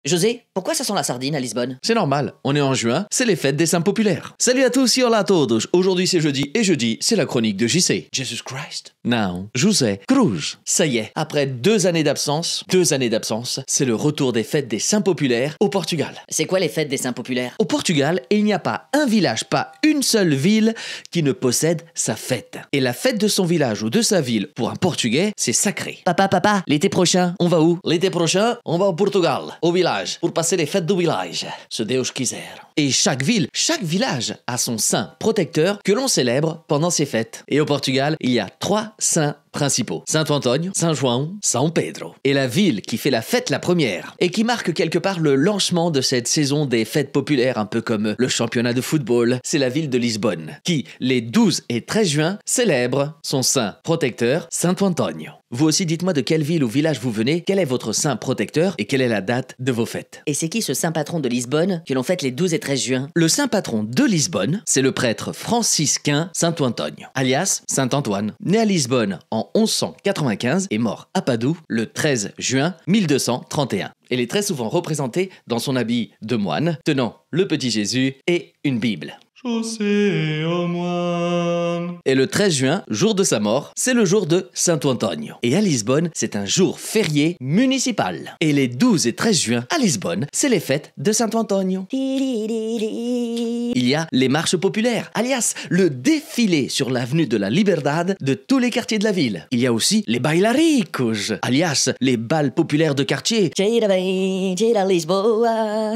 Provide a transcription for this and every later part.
José, pourquoi ça sent la sardine à Lisbonne? C'est normal, on est en juin, c'est les fêtes des saints populaires. Salut à tous, hola a todos. Aujourd'hui c'est jeudi, et jeudi c'est la chronique de JC. Jesus Christ. Non, José Cruz. Ça y est, après 2 années d'absence, c'est le retour des fêtes des saints populaires au Portugal. C'est quoi les fêtes des saints populaires? Au Portugal, il n'y a pas un village, pas une seule ville qui ne possède sa fête. Et la fête de son village ou de sa ville, pour un Portugais, c'est sacré. Papa, l'été prochain, on va où? L'été prochain, on va au Portugal, au village, pour passer les fêtes du village. Ce Deus quiser. Et chaque ville, chaque village a son saint protecteur que l'on célèbre pendant ces fêtes. Et au Portugal, il y a 3 saints principaux. Saint Antonio, Saint João, São Pedro. Et la ville qui fait la fête la première, et qui marque quelque part le lancement de cette saison des fêtes populaires, un peu comme le championnat de football, c'est la ville de Lisbonne, qui, les 12 et 13 juin, célèbre son saint protecteur, Saint Antonio. Vous aussi, dites-moi de quelle ville ou village vous venez, quel est votre saint protecteur et quelle est la date de vos fêtes. Et c'est qui ce saint patron de Lisbonne que l'on fête les 12 et 13 juin? Le saint patron de Lisbonne, c'est le prêtre franciscain Saint Antonio, alias Saint Antoine, né à Lisbonne en 1195 et mort à Padoue le 13 juin 1231. Il est très souvent représenté dans son habit de moine, tenant le petit Jésus et une Bible. José au moine. Et le 13 juin, jour de sa mort, c'est le jour de Saint Antonio. Et à Lisbonne, c'est un jour férié municipal. Et les 12 et 13 juin, à Lisbonne, c'est les fêtes de Saint Antonio. Il y a les marches populaires, alias le défilé sur l'avenue de la Liberdade de tous les quartiers de la ville. Il y a aussi les bailaricos, alias les bals populaires de quartier. Il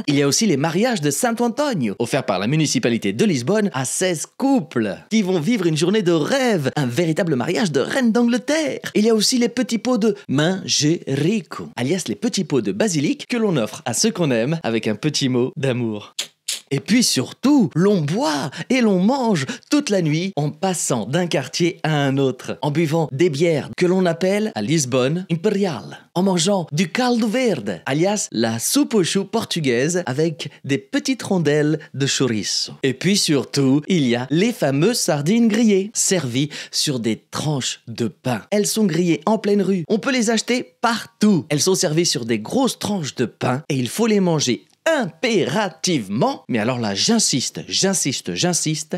y a aussi les mariages de Saint Antonio, offerts par la municipalité de Lisbonne à 16 couples qui vont vivre une journée de rêve, un véritable mariage de reine d'Angleterre. Il y a aussi les petits pots de manjerico, alias les petits pots de basilic que l'on offre à ceux qu'on aime avec un petit mot d'amour. Et puis surtout, l'on boit et l'on mange toute la nuit en passant d'un quartier à un autre, en buvant des bières que l'on appelle à Lisbonne Imperial, en mangeant du caldo verde, alias la soupe aux choux portugaise avec des petites rondelles de chorizo. Et puis surtout, il y a les fameuses sardines grillées, servies sur des tranches de pain. Elles sont grillées en pleine rue, on peut les acheter partout. Elles sont servies sur des grosses tranches de pain et il faut les manger impérativement, mais alors là j'insiste,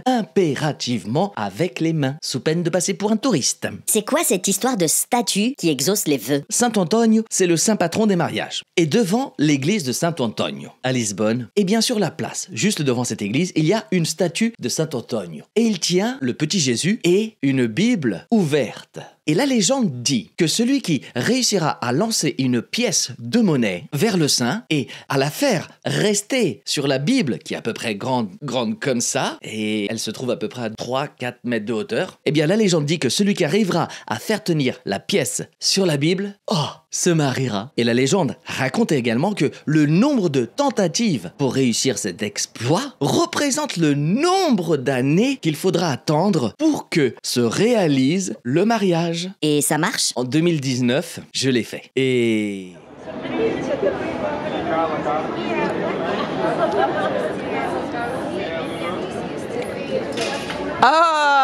impérativement avec les mains, sous peine de passer pour un touriste. C'est quoi cette histoire de statue qui exauce les vœux? Saint Antonio, c'est le saint patron des mariages. Et devant l'église de Saint Antonio, à Lisbonne, et bien sur la place, juste devant cette église, il y a une statue de Saint Antonio. Et il tient le petit Jésus et une Bible ouverte. Et la légende dit que celui qui réussira à lancer une pièce de monnaie vers le saint et à la faire rester sur la Bible, qui est à peu près grande comme ça, et elle se trouve à peu près à 3-4 mètres de hauteur, eh bien la légende dit que celui qui arrivera à faire tenir la pièce sur la Bible, se mariera. Et la légende raconte également que le nombre de tentatives pour réussir cet exploit représente le nombre d'années qu'il faudra attendre pour que se réalise le mariage. Et ça marche? En 2019, je l'ai fait. Et... Ah!